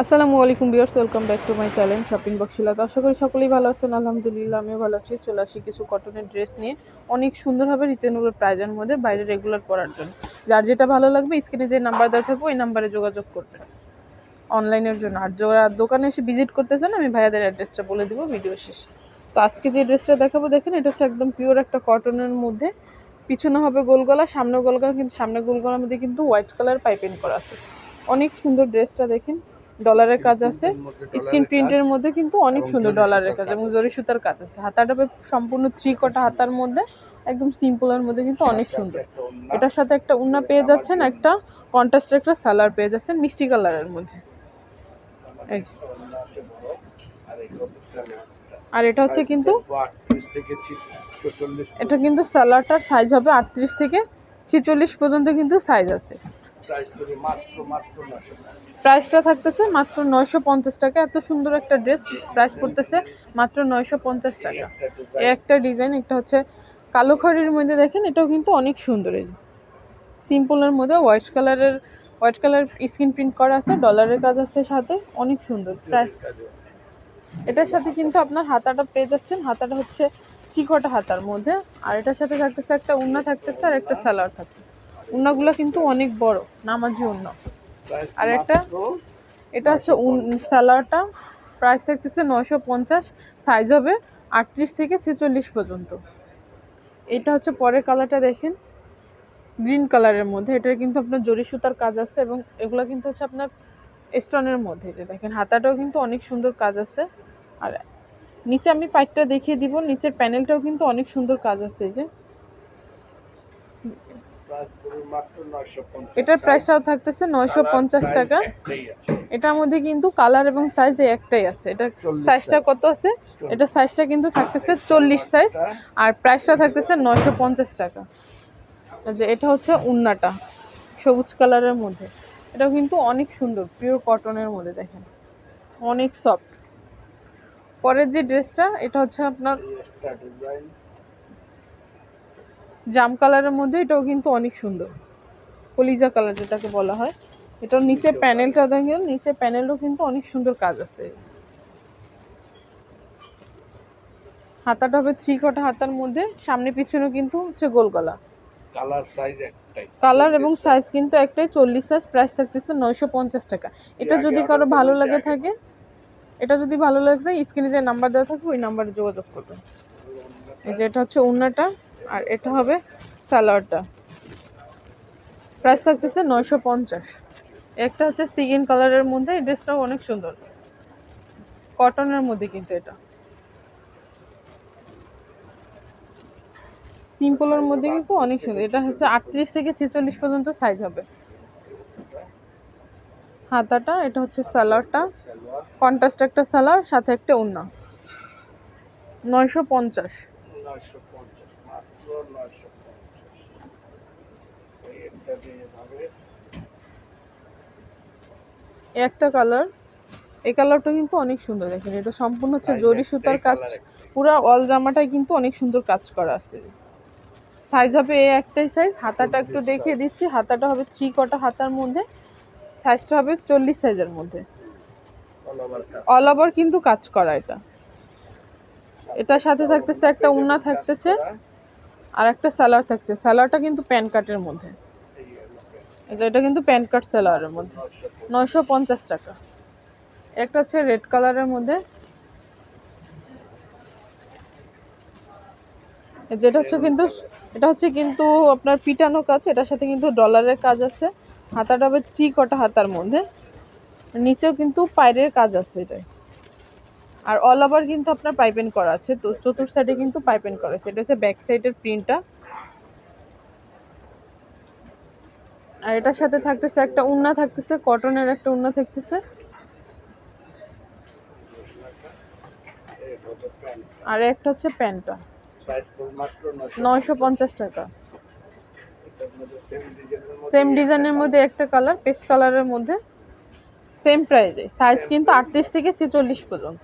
আসসালামু আলাইকুম viewers, welcome back to my channel shopping বক্সিলা। তো আশা করি সকলেই ভালো আছেন। আলহামদুলিল্লাহ আমিও ভালো আছি। চলে আসি কিছু কটনের ড্রেস নিয়ে অনেক সুন্দরভাবে রিজনেবল প্রাইজের মধ্যে বাইরে রেগুলার পরার জন্য। যার যেটা ভালো লাগবে স্ক্রিনে যে নাম্বার দেওয়া থাকবে ওই নাম্বারে যোগাযোগ করবেন অনলাইনের জন্য। আর যারা দোকানে এসে ভিজিট করতে চান আমি ভাইয়াদের অ্যাড্রেসটা বলে দিব ভিডিও শেষে। তো আজকে যে ড্রেসটা দেখাবো দেখেন, এটা হচ্ছে একদম পিওর একটা কটনের মধ্যে। পিছনে হবে গোল গলা, সামনে গোল গলা, কিন্তু সামনে গোল গলার মধ্যে কিন্তু হোয়াইট কালার পাইপিং করা আছে। অনেক সুন্দর ড্রেসটা দেখেন, ডলারের কাজ আছে, স্ক্রিন প্রিন্টের মধ্যে কিন্তু অনেক সুন্দর ডলারের কাজ এবং জরি সুতার কাজ আছে। হাতাটা সম্পূর্ণ থ্রি কটা হাতার মধ্যে, একদম সিম্পলের মধ্যে কিন্তু অনেক সুন্দর। এটার সাথে একটা উন্না পেয়ে যাচ্ছেন, একটা কন্ট্রাস্টের একটা সালোয়ার পেয়ে যাচ্ছেন মিষ্টি কালারের মধ্যে। এই যে, আর এটা হচ্ছে কিন্তু এটা কিন্তু সালোয়ারটার সাইজ হবে 38 থেকে 46 পর্যন্ত কিন্তু সাইজ আছে। প্রাইসটা থাকতেছে মাত্র 950 টাকা। এত সুন্দর একটা ড্রেস প্রাইস পড়তেছে মাত্র 950 টাকা। এই একটা ডিজাইন, একটা হচ্ছে কালো খয়েরির মধ্যে দেখেন, এটাও কিন্তু অনেক সুন্দর। এই সিম্পলের মধ্যে হোয়াইট কালার স্ক্রিন প্রিন্ট করা আছে, ডলারের কাজ আছে সাথে, অনেক সুন্দর। এটার সাথে কিন্তু আপনার হাতাটা পেয়ে যাচ্ছেন, হাতাটা হচ্ছে চিকটা হাতার মধ্যে। আর এটার সাথে থাকতেছে একটা উন্না থাকতেছে আর একটা সালোয়ার থাকতেছে। উন্নাগুলো কিন্তু অনেক বড় নামাজি উন্না। আর এটা হচ্ছে সালোয়ারটা, প্রাইস থাকতেছে 950, সাইজ হবে 38 থেকে 46 পর্যন্ত। এটা হচ্ছে পরের কালারটা দেখেন, গ্রিন কালারের মধ্যে। এটার কিন্তু আপনার জরি সুতার কাজ আছে এবং এগুলো কিন্তু হচ্ছে আপনার স্টোনের মধ্যে। যে দেখেন হাতাটাও কিন্তু অনেক সুন্দর কাজ আছে। আর নিচে আমি পাইটটা দেখিয়ে দিব, নিচের প্যানেলটাও কিন্তু অনেক সুন্দর কাজ আছে। এই যে এটার প্রাইসটাও থাকতেছে 950 টাকা। এটার মধ্যে কিন্তু কালার এবং সাইজ একটাই আছে। এটার সাইজটা কত আছে? এটা সাইজটা কিন্তু থাকতেছে 40 সাইজ, আর প্রাইসটা থাকতেছে 950 টাকা। যে এটা হচ্ছে উন্নাটা সবুজ কালারের মধ্যে, এটাও কিন্তু অনেক সুন্দর পিওর কটনের মধ্যে দেখেন, অনেক সফট। পরের যে ড্রেসটা, এটা হচ্ছে আপনার জাম কালারের মধ্যে, এটাও কিন্তু অনেক সুন্দর, কলিজা কালার যেটাকে বলা হয়। এটার নিচে প্যানেলটা দেখেন, নিচে প্যানেলও কিন্তু অনেক সুন্দর কাজ আছে। হাতাটা হবে থ্রি কটা হাতার মধ্যে, সামনে পিছনে কিন্তু হচ্ছে গোল গলা। কালার এবং সাইজ কিন্তু একটাই, 40 সাইজ। প্রাইস থাকতেছে 950 টাকা। এটা যদি কারো ভালো লাগে থাকে, স্ক্রিনে যে নাম্বার দেওয়া থাকবে ওই নাম্বারে যোগাযোগ করবেন। এই যে এটা হচ্ছে উন্নাটা, আর এটা হবে সালোয়ারটা। প্রাইস থাকতেছে 950। একটা হচ্ছে সিগিন কালারের মধ্যে, এই ড্রেসটাও অনেক সুন্দর কটনের মধ্যে, কিন্তু এটা সিম্পলের মধ্যে কিন্তু অনেক সুন্দর। এটা হচ্ছে 38 থেকে 46 পর্যন্ত সাইজ হবে। হাতাটা, এটা হচ্ছে সালোয়ারটা, কন্ট্রাস্ট একটা সালোয়ার সাথে একটা ওড়না। 950। একটা কালার, এই কালারটা কিন্তু অনেক সুন্দর দেখেন। এটা সম্পূর্ণ হচ্ছে জরি সুতার কাজ, পুরো অল জামাটাই কিন্তু অনেক সুন্দর কাজ করা আছে। সাইজ হবে এই একটাই সাইজ। হাতাটা একটু দেখিয়ে দিচ্ছি, হাতাটা হবে থ্রি কটা হাতার মধ্যে, সাইজটা হবে 40 সাইজের মধ্যে, অল ওভার কিন্তু কাজ করা। এটার সাথে থাকতেছে একটা উন্না থাকতেছে আর একটা সালোয়ার থাকছে। সালোয়ারটা কিন্তু প্যান কাটের মধ্যে, এটা কিন্তু প্যান কাট সালোয়ারের মধ্যে। 950 টাকা। একটা হচ্ছে রেড কালারের মধ্যে, যেটা হচ্ছে কিন্তু এটা হচ্ছে কিন্তু আপনার পিটানো কাজ, এটার সাথে কিন্তু ডলারের কাজ আছে। হাতাটা হবে থ্রি কটা হাতার মধ্যে, নিচেও কিন্তু পাইরের কাজ আছে এটাই। আর অল ওভার কিন্তু আপনার পাইপেন করা আছে, তো চতুর সাইডে কিন্তু পাইপেন করা আছে। এটা হচ্ছে ব্যাক সাইডের প্রিন্টটা। আর এটার সাথে থাকতেছে একটা উন্না থাকতেছে, কটনের একটা উন্না থাকতেছে। আর একটা হচ্ছে প্যান্টটা, 950 টাকা। সেম ডিজাইনের মধ্যে একটা কালার, পেস্ট কালারের মধ্যে, সেম প্রাইসে। সাইজ কিন্তু 38 থেকে 46 পর্যন্ত।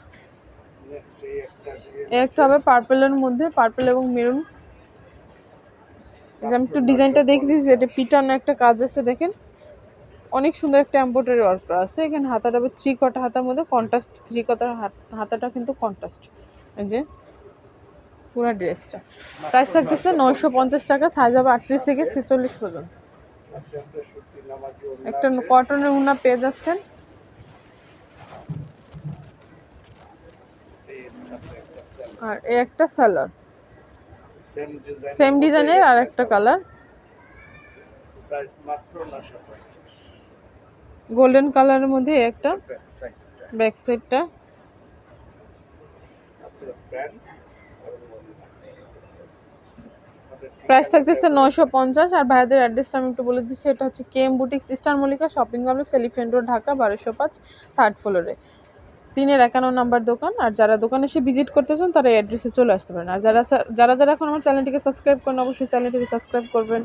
একটা হবে পার্পলের মধ্যে, পার্পল এবং মেরুন। আমি একটু ডিজাইনটা দেখে দিচ্ছি, এটা পিটানো একটা কাজ আছে দেখেন, অনেক সুন্দর একটা এমব্রয়ডারি ওয়ার্ক করা আছে। এখানে হাতাটা থ্রি কটা হাতার মধ্যে কন্ট্রাস্ট, থ্রি কটার হাতাটা কিন্তু কন্ট্রাস্ট। এই যে পুরো ড্রেসটা প্রাইস থাকতেছে 950 টাকা, সাইজ হবে 38 থেকে 46 পর্যন্ত। একটা কটনের উন্না পেয়ে যাচ্ছেন। আর এই একটা সালোয়ার, সেম ডিজাইনের আর একটা কালার, গোল্ডেন কালারের মধ্যে একটা ব্যাক সাইডটা। প্রাইস থাকতেছে 950। আর ভাইয়াদের অ্যাড্রেসটা আমি একটু বলে দিচ্ছি, এটা হচ্ছে KM boutiques, eastern Mallika shopping complex, elephant road, Dhaka 1205, third ফ্লোরে, 351 নাম্বার দোকান। আর যারা দোকানে এসে ভিজিট করতেছেন তারা এই অ্যাড্রেসে চলে আসতে পারেন। আর যারা যারা এখন আমার চ্যানেলটিকে সাবস্ক্রাইব করেন অবশ্যই চ্যানেলটিকে সাবস্ক্রাইব করবেন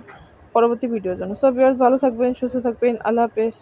পরবর্তী ভিডিওর জন্য। সো ভিউয়ার্স, ভালো থাকবেন, সুস্থ থাকবেন, আল্লাহ হাফেজ।